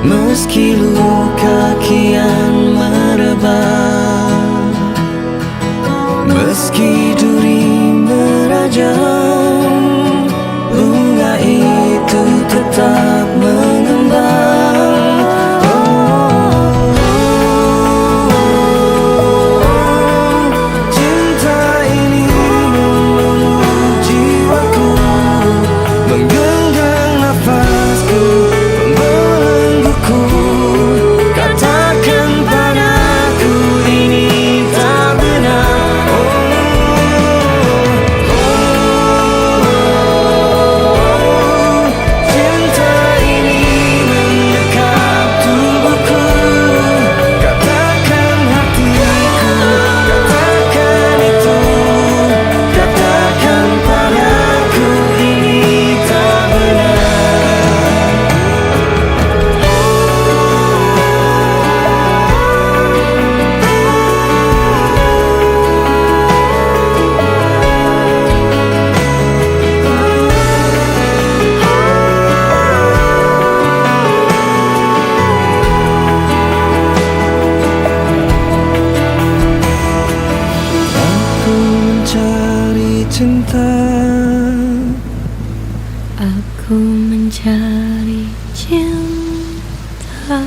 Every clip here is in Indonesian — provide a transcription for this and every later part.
Meski luka kian merebak, meski duri merajam, bunga itu tetap mengembang. Cinta ini memeluk jiwaku, menggenggam nafasku, membelengguku. Katakan padaku ini tak benar. Cinta ini mendekap tubuhku. Katakan hatiku, katakan itu. Katakan padaku ini tak benar. Aku mencari cinta, Aku mencari cinta.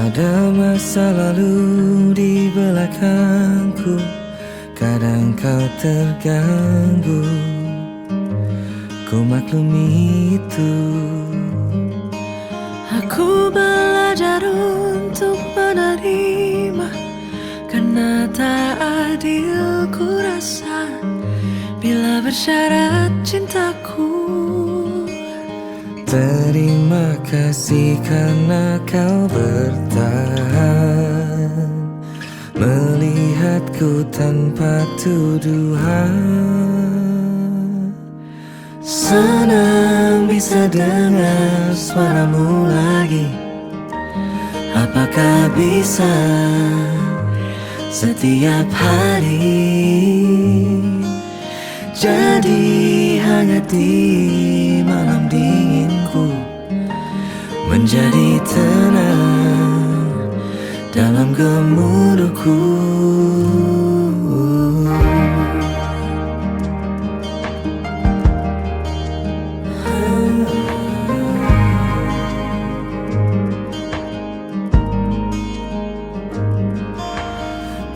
Ada masa lalu di belakangku, kadang kau terganggu, ku maklumi itu. Aku belajar untuk menerima, karena tak adil ku rasa bila bersyarat cintaku. Terima kasih karena kau bertahan, melihatku tanpa tuduhan. Senang bisa dengar suaramu lagi. Apakah bisa setiap hari jadi hangat di malam dinginku, menjadi tenang dalam gemuruhku.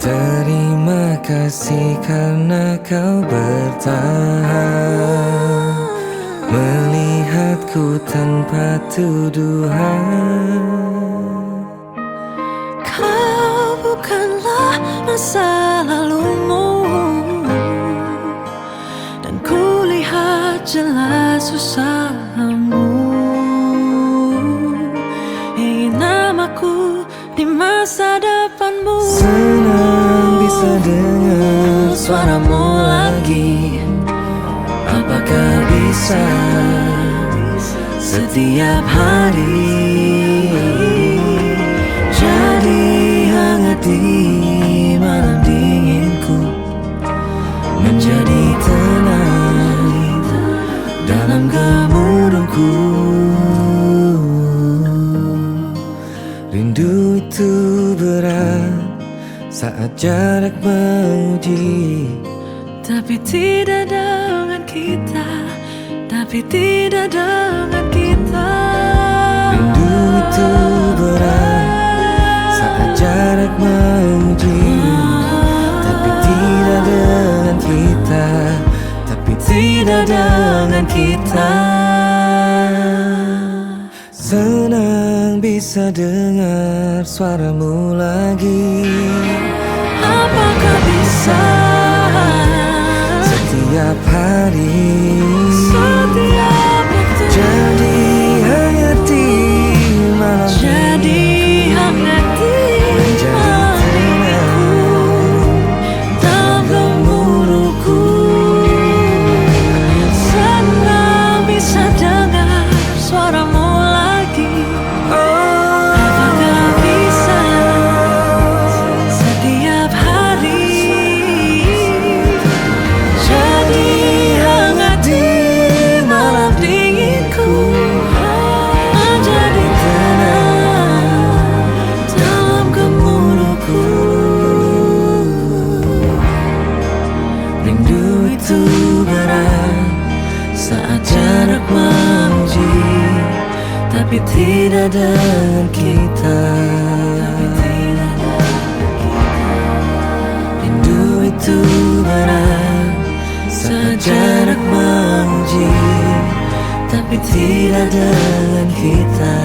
Terima kasih karena kau bertahan, melihatku tanpa tuduhan. Kau bukanlah masa lalumu, dan ku lihat jelas usahamu. Ingin namaku di masa depanmu. Senang bisa dengar suaramu lagi. Apakah bisa setiap hari jadi hangat di malam dinginku, menjadi tenang dalam gemuruhku. Rindu itu berat saat jarak menguji, tapi tidak dengan kita, tapi tidak dengan kita. Rindu itu berat saat jarak menguji, tapi tidak dengan kita, tapi tidak dengan kita. Senang bisa dengar suaramu lagi. Apakah bisa setiap hari tidak dengan kita. Rindu itu berat saat jarak menguji, tapi tidak dengan kita.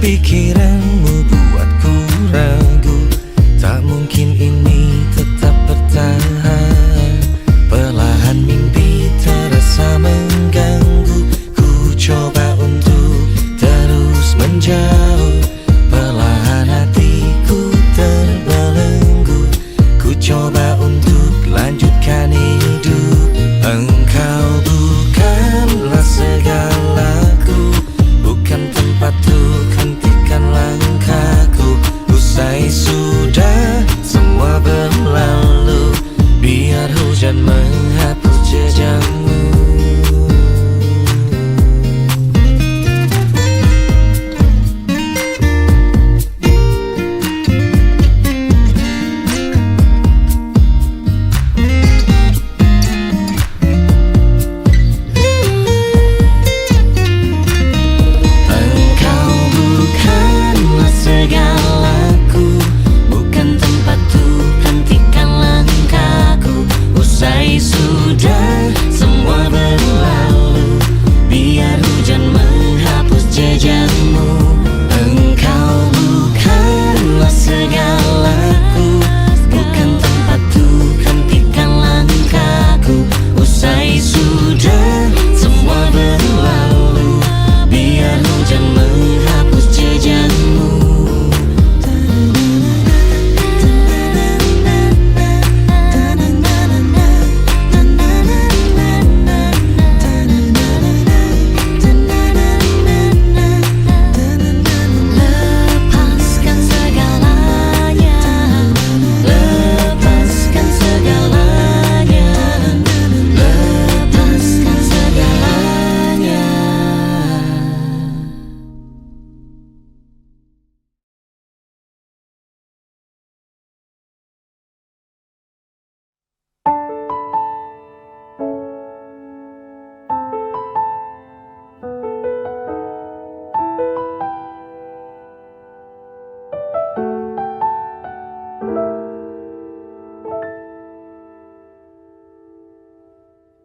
Pikiranmu buatku ragu, tak mungkin ini tetap bertahan. Perlahan mimpi terasa mengganggu, ku coba untuk terus menjauh. Perlahan hatiku terbelenggu, ku coba untuk lanjutkan hidup. Engkau bukanlah segalaku, bukan tempat untuk hentikan langkahku. Usai sudah semua berlalu, biar hujan menghapus jejakmu.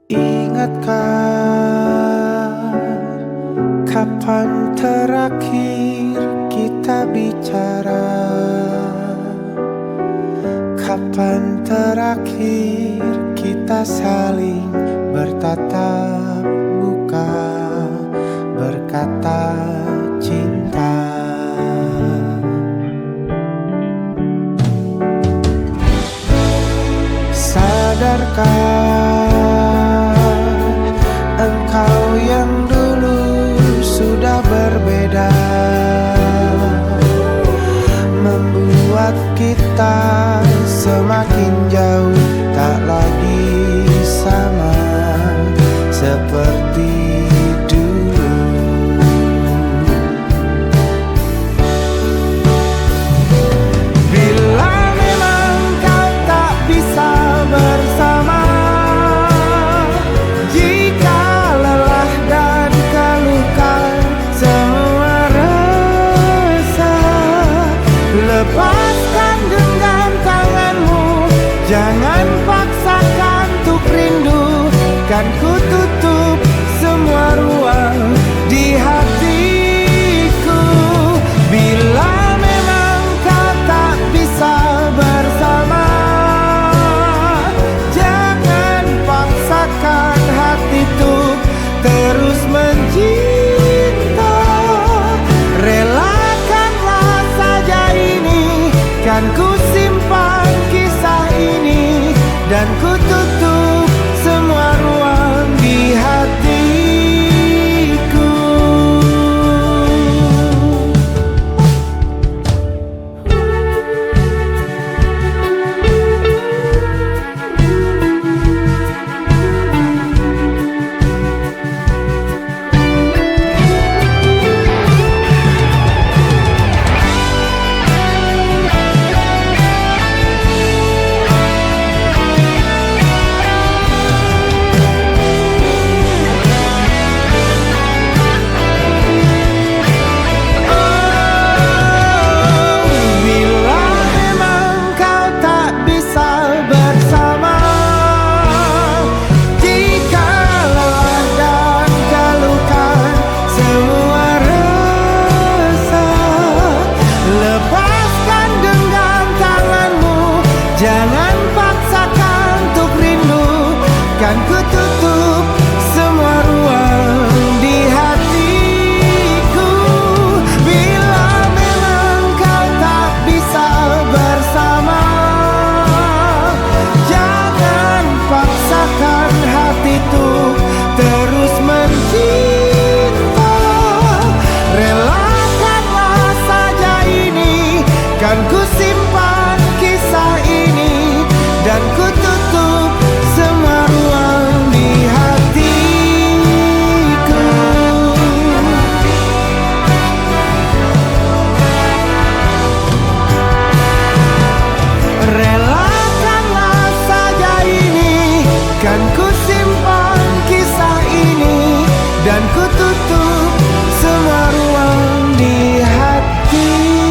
Ingatkah kapan terakhir kita bicara? Kapan terakhir kita saling bertatap muka, berkata cinta? Sadarkah semakin jauh, tak lagi sama seperti dulu. Bila memang kau tak bisa bersama, jika lelah dan keluhkan semua resah, lepaskan genggam tanganmu, jangan paksakan untuk rindu. Kan ku tutup semua ruang di hatiku. Bila memang kau tak bisa bersama, jangan paksakan hati tuh terus mencinta. Relakanlah saja ini, kan ku simpan kisah ini, dan ku tutup semua ruang di hatiku. Jangan paksakan untuk rindu, kan ku tutup semua ruang di hatiku. Bila memang kau tak bisa bersama, jangan paksakan hati tuh terus mencinta. Relakanlah saja ini, kan ku simpan kisah ini, dan ku tutup semua ruang di hatiku. Relakanlah saja ini, kan ku simpan kisah ini, dan ku tutup semua ruang di hatiku.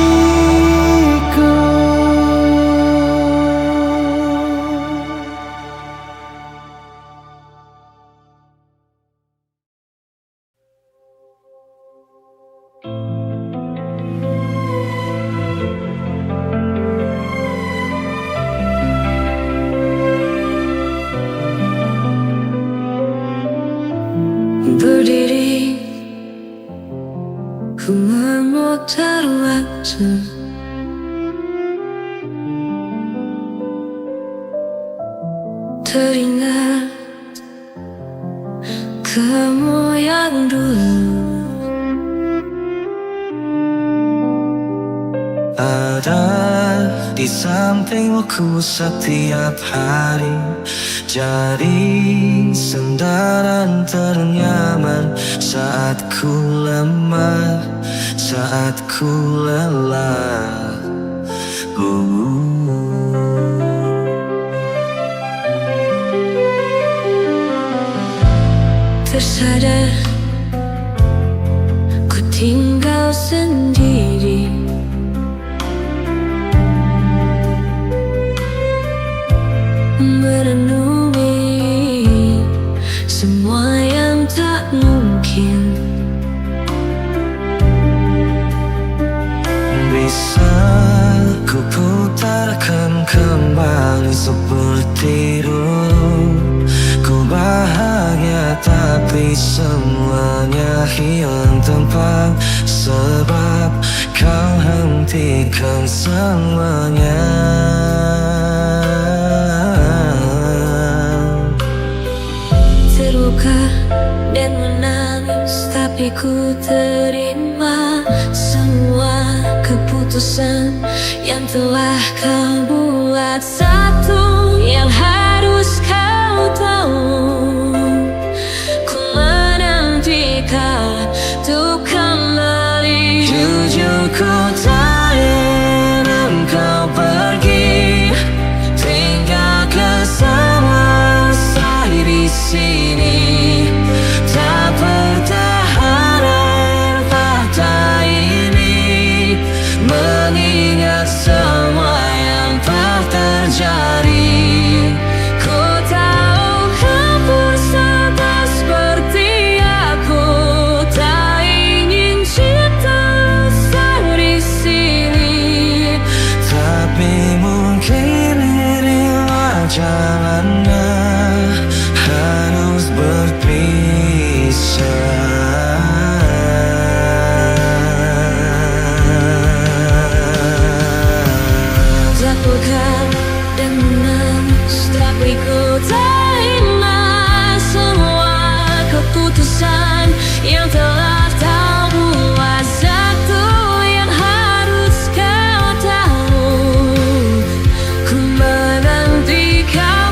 Berdiri, ku memutar waktu, teringat kamu yang dulu. Ada di sampingku setiap hari, jadi sandaran ternyaman saat ku lemah, saat ku lelah. Tersadar ku tinggal sendiri, merenungi semua yang tak mungkin. Bisa ku putarkan kembali seperti dulu. Ku bahagia tapi semuanya hilang tanpa sebab kau hentikan semuanya. Terluka dan menangis, tapi ku terima semua keputusan yang telah kau buat. jalannya harus berpisah. Takutkan dan menangis, tapi ku terima semua keputusan yang telah kau buat. Satu yang harus kau tahu, ku menanti kau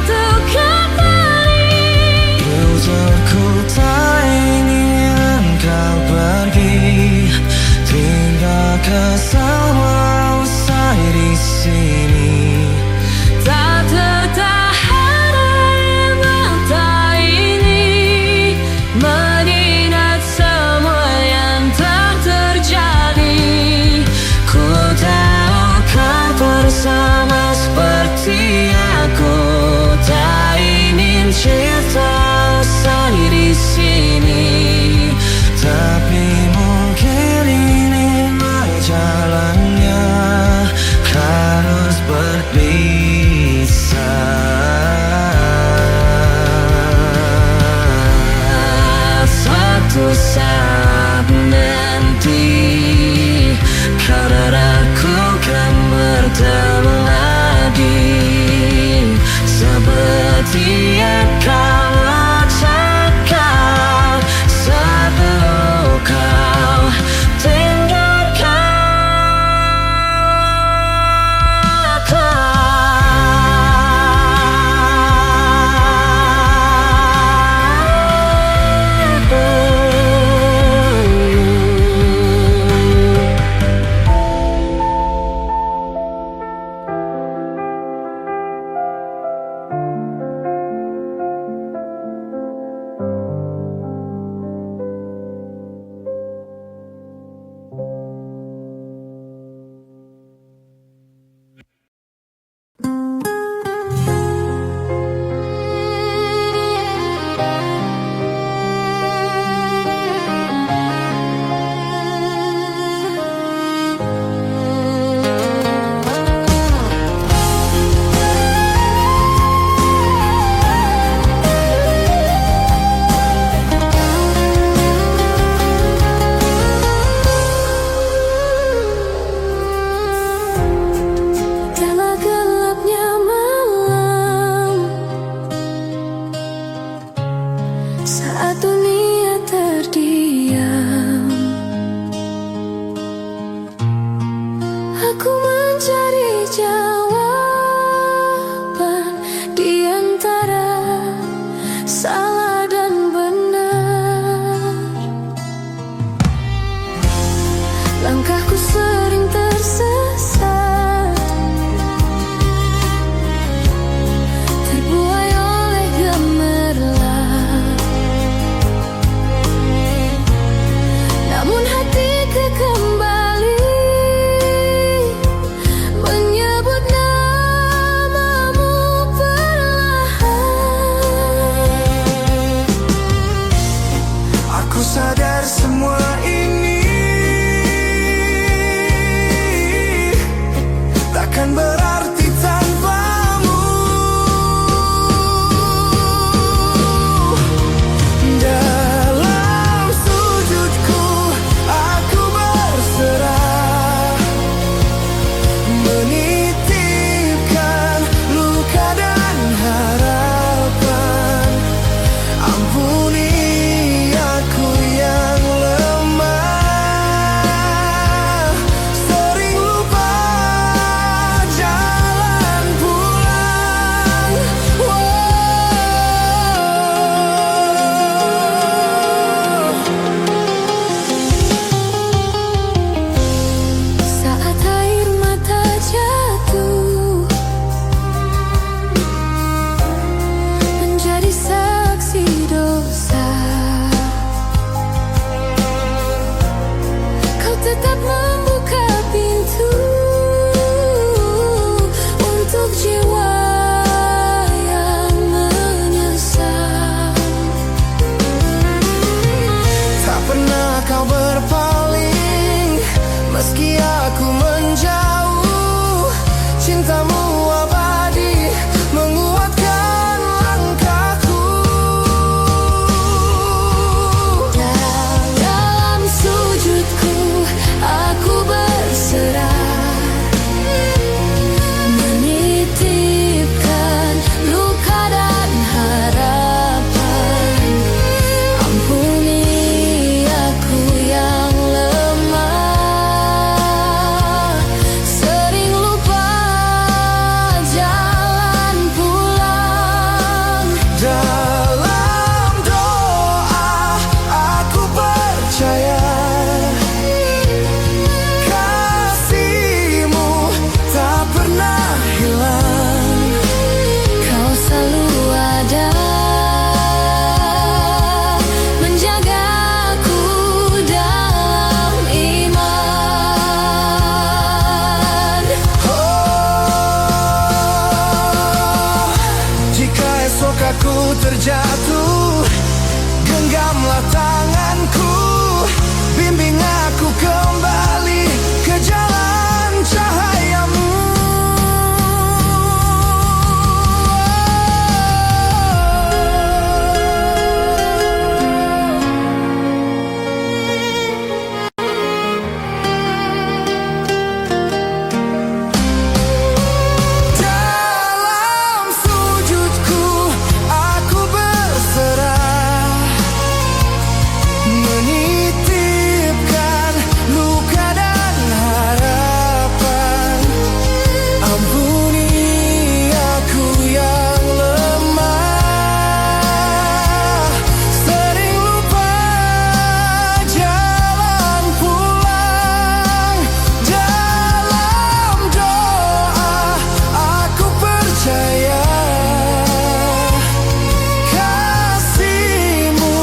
aku terjatuh, genggamlah tanganku, bimbing aku kembali ke jalan cahayamu. Dalam sujudku aku berserah, menitipkan luka dan harapan. Ampuni aku yang lemah, sering lupa jalan pulang. Dalam doa aku percaya kasih-Mu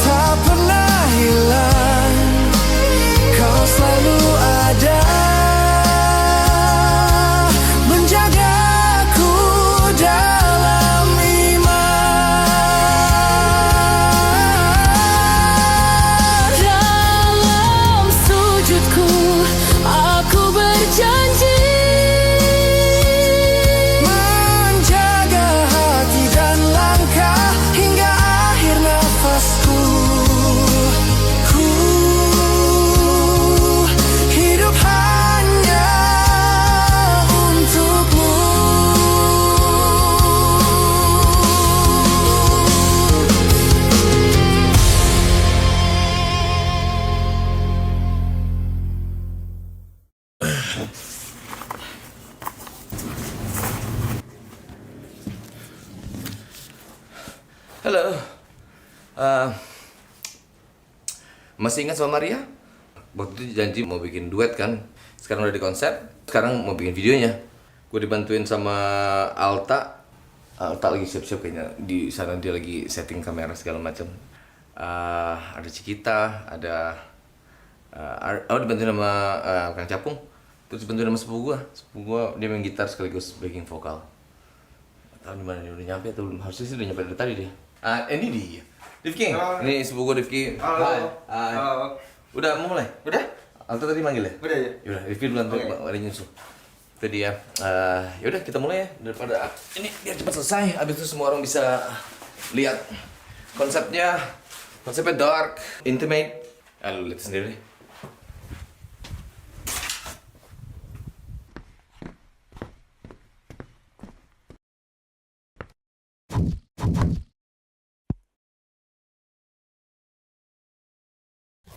tak pernah hilang, Kau selalu ada menjagaku dalam iman. Dalam sujudku aku berjanji Menjaga hati dan langkah hingga akhir nafasku. Ku hidup hanya untukmu. Halo, masih ingat sama Maria? Waktu itu janji mau bikin duet kan. Sekarang udah di konsep, sekarang mau bikin videonya. Gue dibantuin sama Alta. Alta lagi siap-siap kayaknya. Di sana dia lagi setting kamera segala macam. Ada Cikita, ada dibantuin sama Kang Capung. Terus dibantuin sama sepupu gue. Sepupu gue dia main gitar sekaligus backing vokal. Gak tau dimana dia udah nyampe atau belum. Harusnya sih udah nyampe dari tadi dia. Ini dia Rifki. Ini sepupu gue Rifki. Hai. Udah mau mulai? Udah? Alta tadi manggil ya? Udah ya. Yaudah, Rifki duluan tuh ada nyusul. Itu dia. Yaudah kita mulai ya daripada ini biar cepat selesai. Abis itu semua orang bisa lihat konsepnya. Konsepnya dark, intimate. Lu lihat sendiri.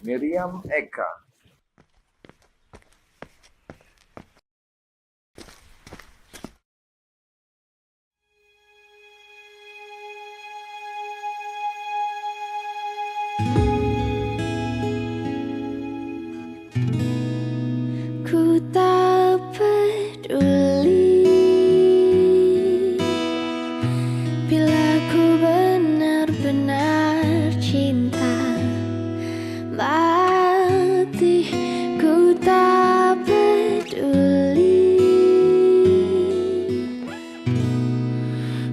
Miriam Eka. Ku tak peduli bila ku benar-benar cinta mati. Ku tak peduli.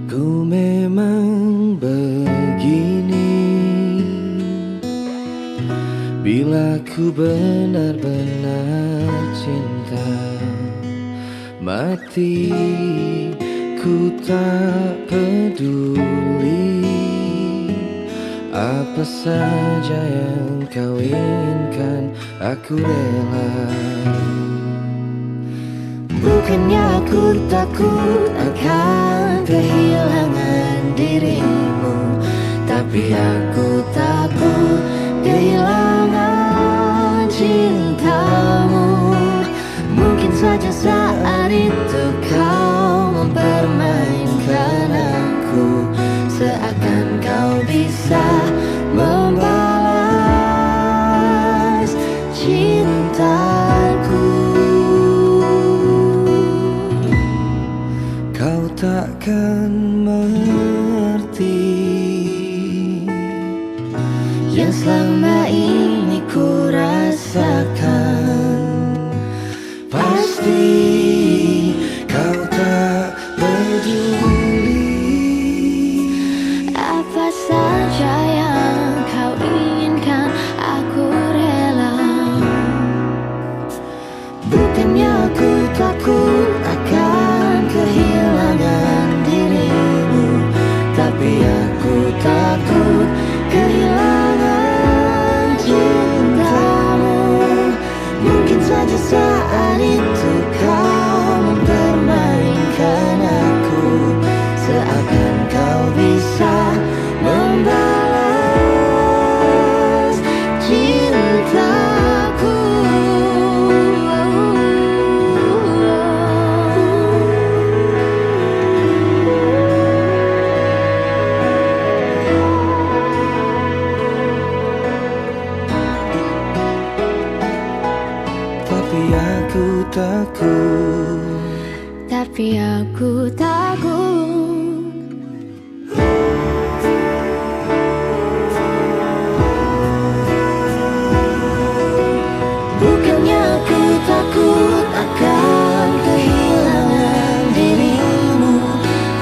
Ku memang begini bila ku benar-benar cinta mati. Ku tak peduli apa saja yang kau inginkan, aku rela. Bukannya aku takut akan kehilangan dirimu, tapi aku takut kehilangan cintamu. Mungkin saja saat itu kau mempermainkan aku, seakan kau bisa membalas cintaku. Kau takkan mengerti yang selama ini ku rasakan. Pasti kau tak peduli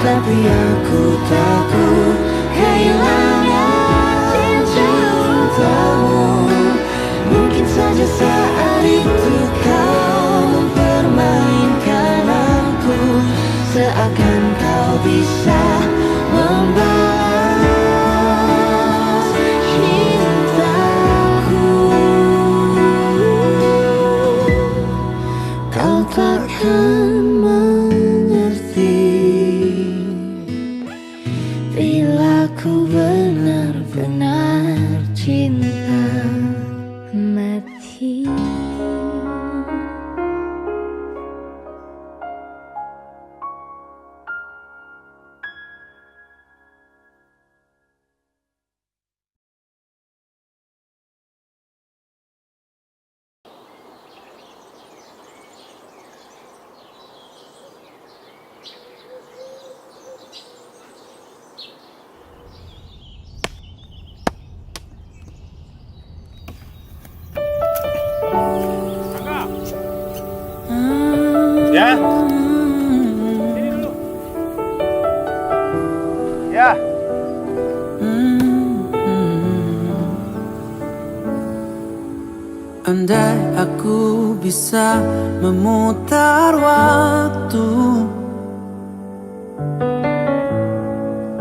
tapi aku takut kehilangan cintamu. Mungkin saja saat itu kau mempermainkan aku, seakan kau bisa membalas cintaku. Kau takkan mengerti bila ku benar-benar cinta mati. Ya. Sini dulu. Ya. Andai aku bisa memutar waktu,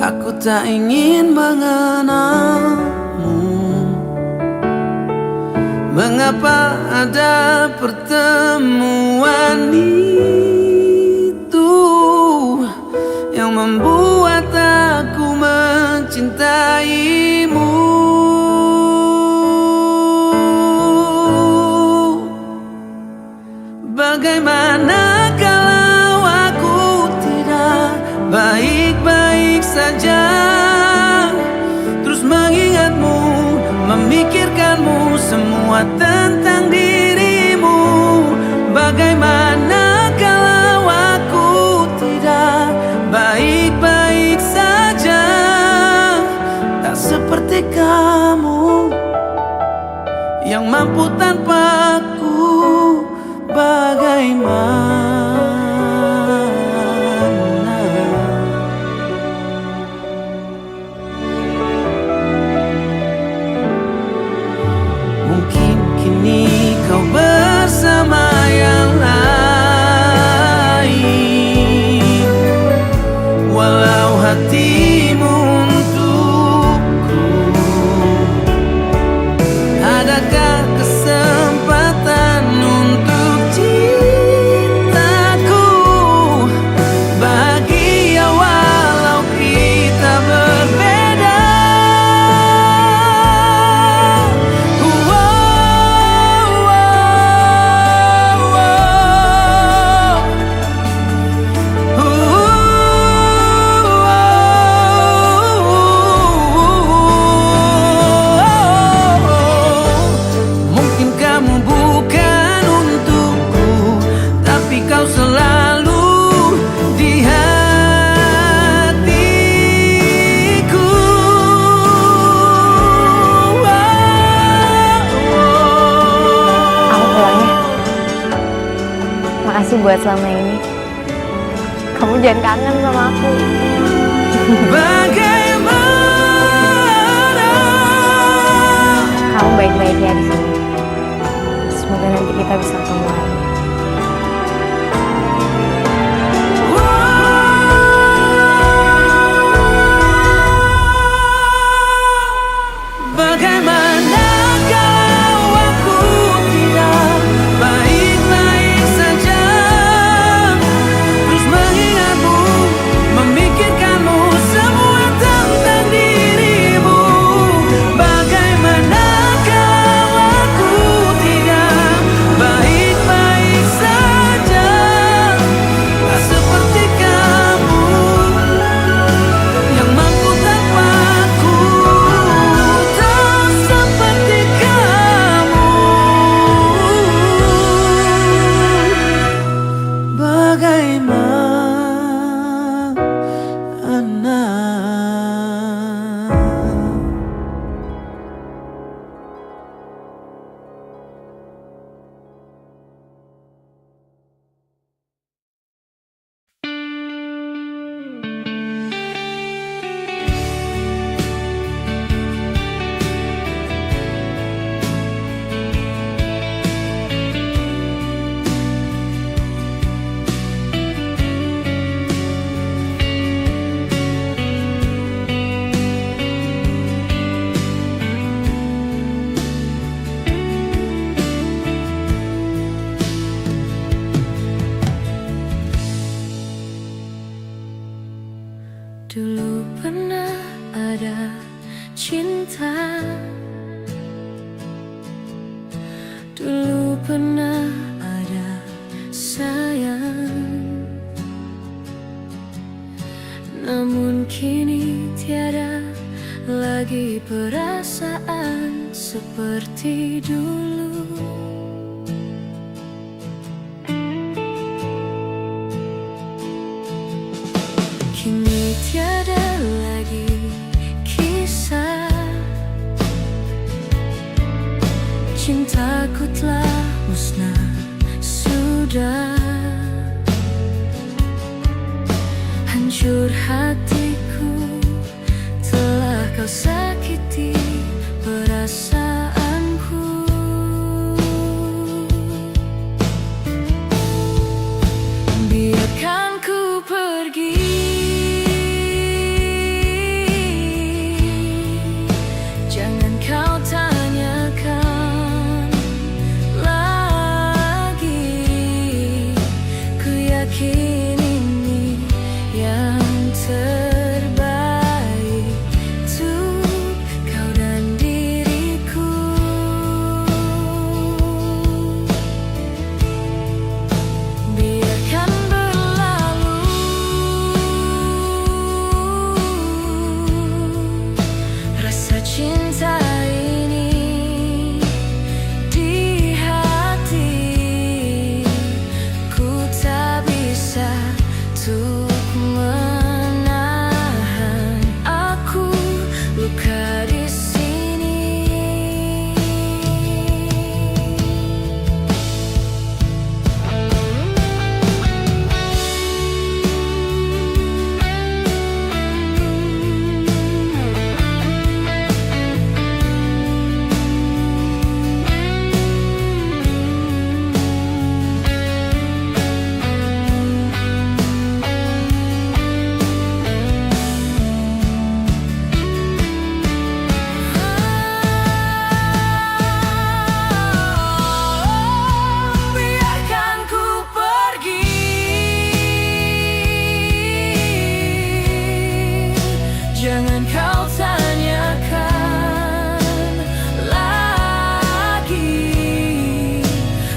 aku tak ingin mengenalmu. Mengapa ada pertemuan itu yang membuat aku mencintaimu? Bagaimana kalau aku tidak baik-baik saja, terus mengingatmu, memikirkanmu, semua tentang dirimu. Bagaimana kalau aku tidak baik-baik saja, tak seperti kamu yang mampu tanpaku. Bagaimana mungkin kini kau bersama yang lain, walau hatimu untukku. Adakah kesempatan untuk cintaku bahagia walau kita berbeda? Mungkin kamu bukan untukku, tapi kau selalu di hatiku. Aku pulang ya. Makasih buat selama ini. Kamu jangan kangen sama aku. Bagaimana Kamu baik-baik ya di sini. Semoga nanti kita bisa ketemu lagi. Bagaimana kalau aku tidak baik-baik saja, terus mengingatmu, memikirkanmu, semua tentang dirimu. Bagaimana kalau aku tidak baik-baik Dulu pernah ada cinta, dulu pernah ada sayang, namun kini tiada lagi perasaan seperti dulu. Kini tiada lagi kisah, cintaku telah musnah sudah. Hancur hatiku, telah kau sakiti perasaanku. Biarkan ku pergi, jangan kau tanyakan lagi. Ku yakin ini yang terbaik untuk kau dan diriku. Biarkan berlalu rasa cinta ini di hati. Ku tak bisa untuk menahan, aku luka di sini. Biarkan ku pergi, jangan kau tanyakan lagi.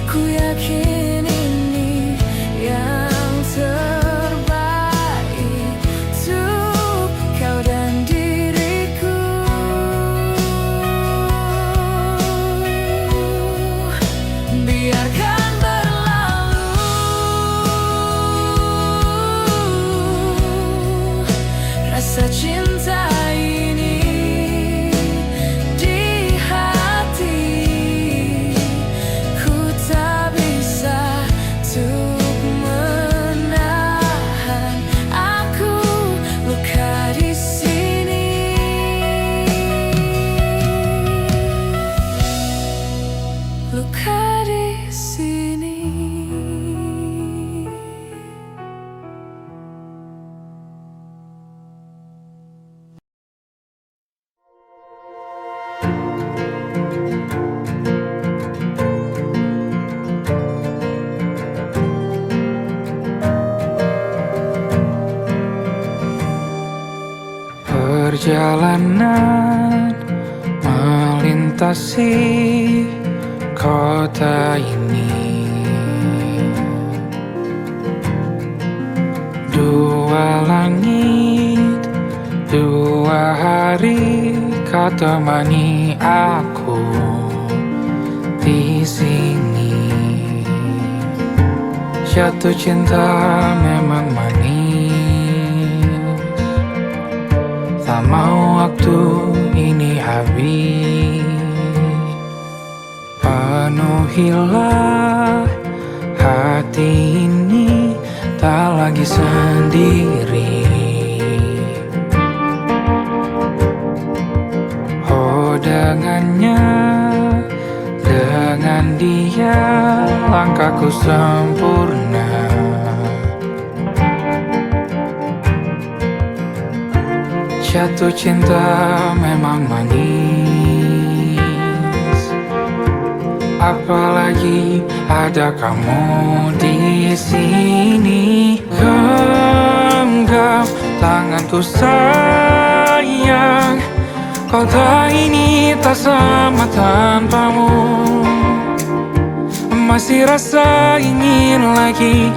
Ku yakin ini yang terbaik untuk kau dan diriku. Biarkan berlalu rasa cinta ini di hati. Ku tak bisa untuk menahan, aku luka di sini. Luka di sini. Perjalanan melintasi kota ini, dua langit, dua hari kau temani aku di sini. Jatuh cinta memang manis, tak mau waktu ini habis. Penuhilah hati ini, tak lagi sendiri. Oh dengannya, dengan dia langkahku sempurna. Jatuh cinta memang manis, apalagi ada kamu di sini. Genggam tanganku sayang, kota ini tak sama tanpamu. Masih rasa ingin lagi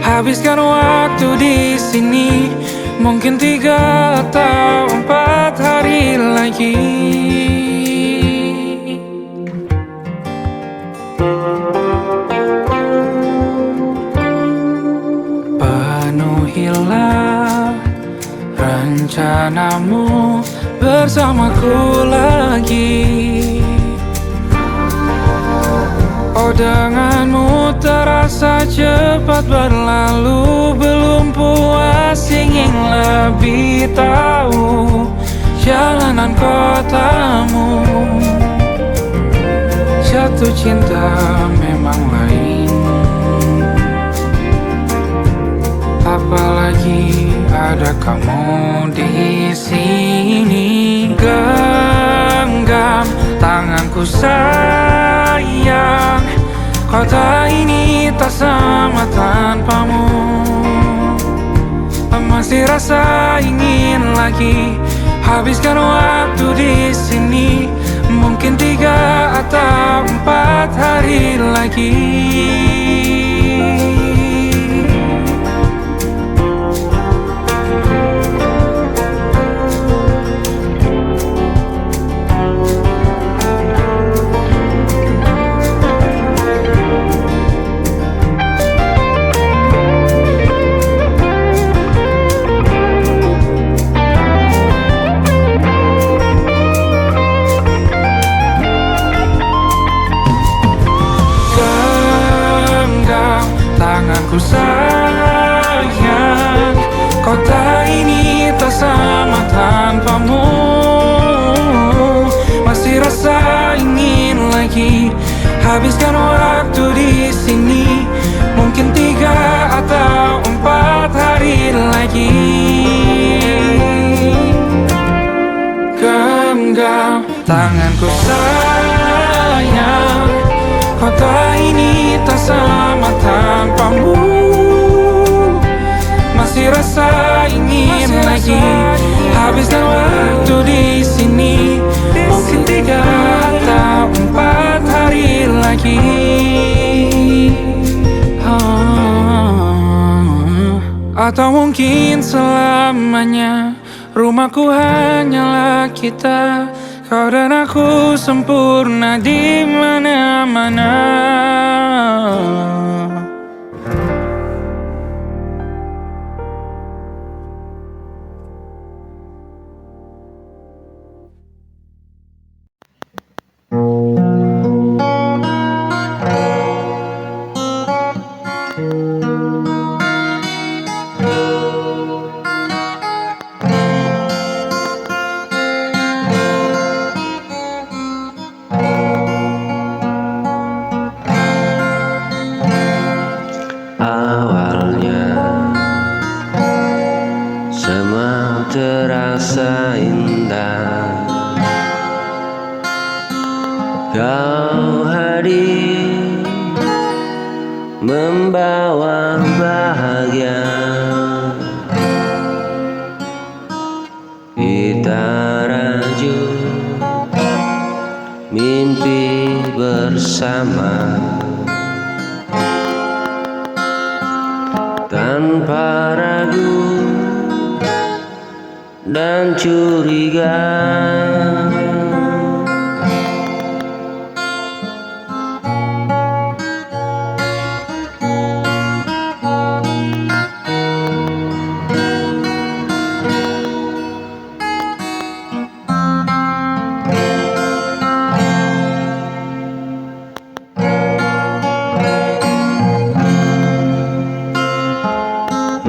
habiskan waktu di sini, mungkin 3 atau 4 hari lagi. Penuhilah rencanamu bersamaku lagi. Oh, denganmu terasa cepat berlalu, belum puas ingin lebih tahu jalanan kotamu. Jatuh cinta memang lain, apalagi ada kamu di sini. Genggam tanganku sayang, kota ini tak sama tanpamu. Masih rasa ingin lagi habiskan waktu di sini, mungkin 3 atau 4 hari lagi. Tanganku sayang, kota ini tak sama tanpamu. Masih rasa ingin lagi habiskan waktu di sini, mungkin 3 atau 4 hari lagi. Genggam tanganku sayang, kota ini tak sama tanpamu. Masih rasa ingin lagi habiskan waktu di sini, mungkin 3 atau 4 hari lagi. Atau mungkin selamanya rumahku hanyalah kita, kau dan aku sempurna di mana-mana. Terasa indah, kau hadir membawa bahagia. Kita raju mimpi bersama, tanpa ragu dan curiga.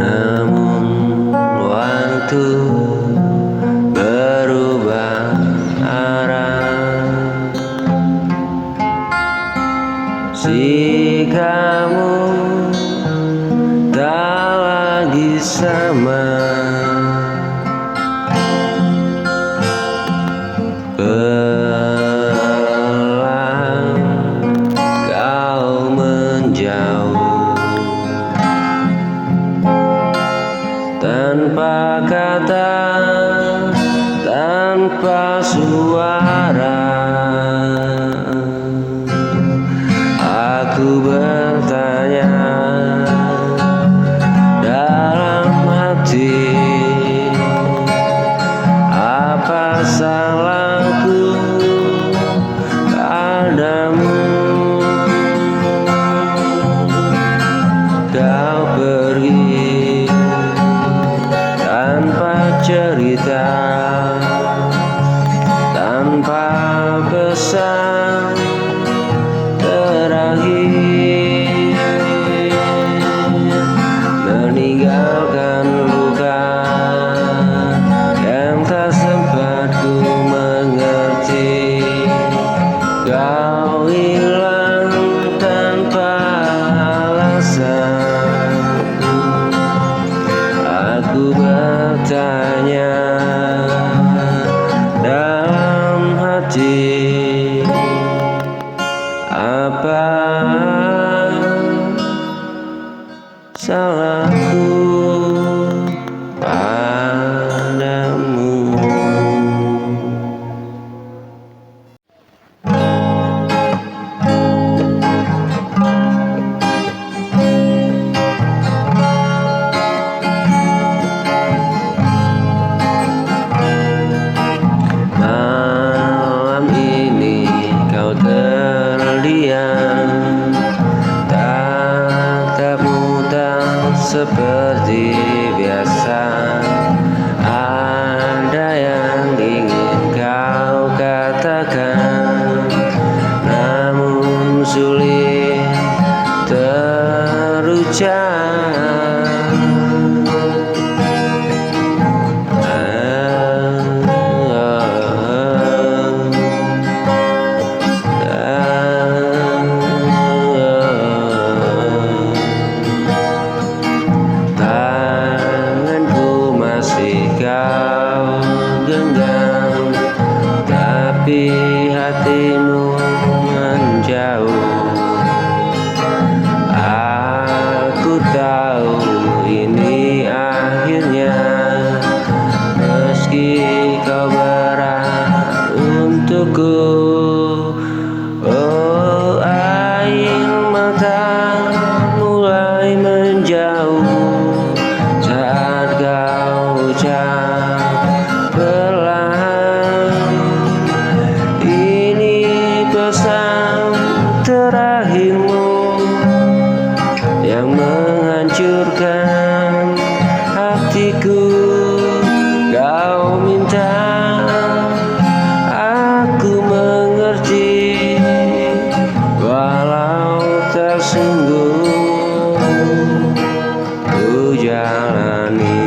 Namun waktu berubah arah, si kamu tak lagi sama. Perlahan kau menjauh tanpa kata tanpa suara. Aku bertanya dalam hati, apa salahku padamu? Kau pergi tanpa cerita, tanpa pesan terakhir, meninggalkan luka yang tak sempat ku mengerti. Kau hilang tanpa alasan. Aku bertanya dalam hati, apa salahku padamu? Malam ini kau terdiam, tatapmu tak seperti biasa. Ada yang ingin kau katakan, namun sulit terucap. Tanganku masih kau genggam, tapi hatimu menjauh. Aku tahu ini akhirnya, meski kau berat untukku. Oh, air mata mulai menjauh saat kau ucap perlahan, ini pesan terakhirmu yang menghancurkan hatiku. Kau minta aku mengerti, walau tersungguh ku jalani.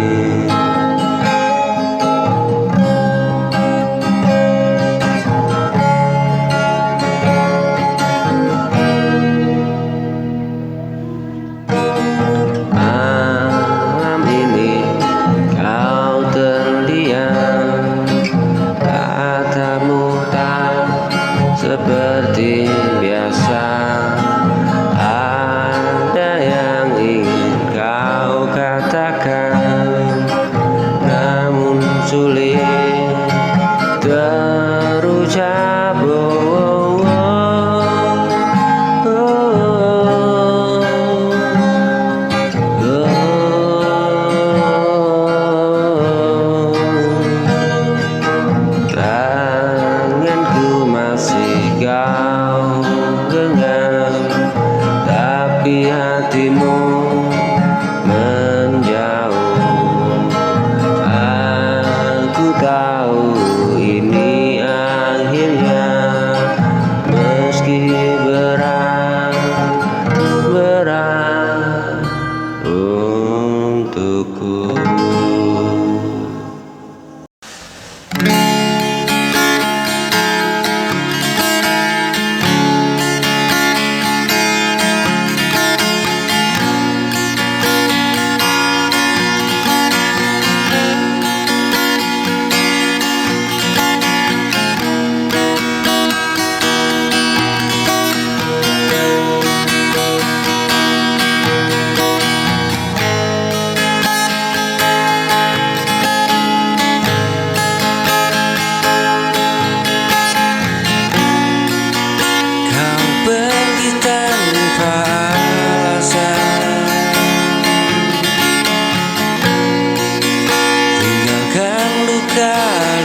luka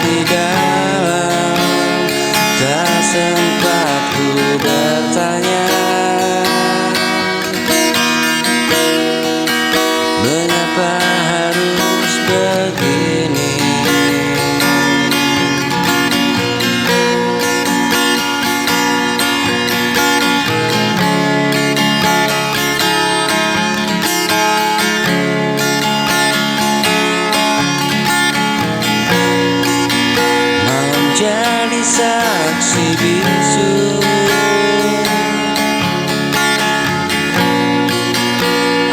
di dalam, tak sempat ku bertanya mengapa harus begini. Jadi saksi bisu,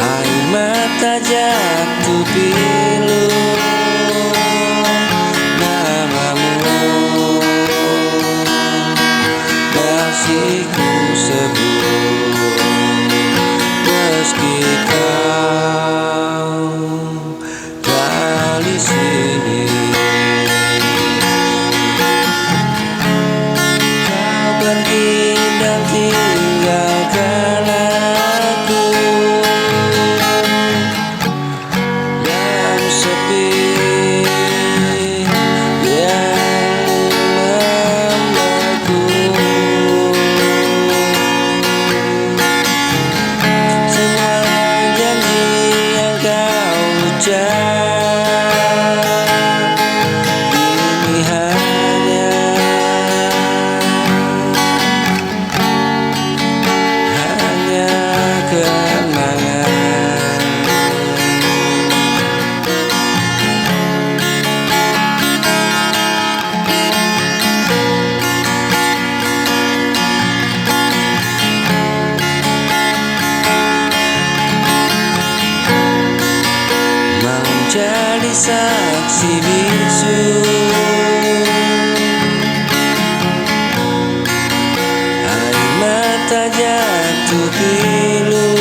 air mata jatuh pilu, namamu kasihku sebut, meski kau tak di sini. Pergi dan tinggalkan aku yang sepi, yang membeku. Semua janji yang kau ucap ini hanya kenangan. Menjadi saksi bisu, air mata jatuh pilu,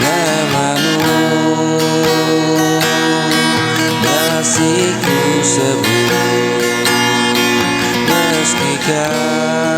namamu masih ku sebut, meski kau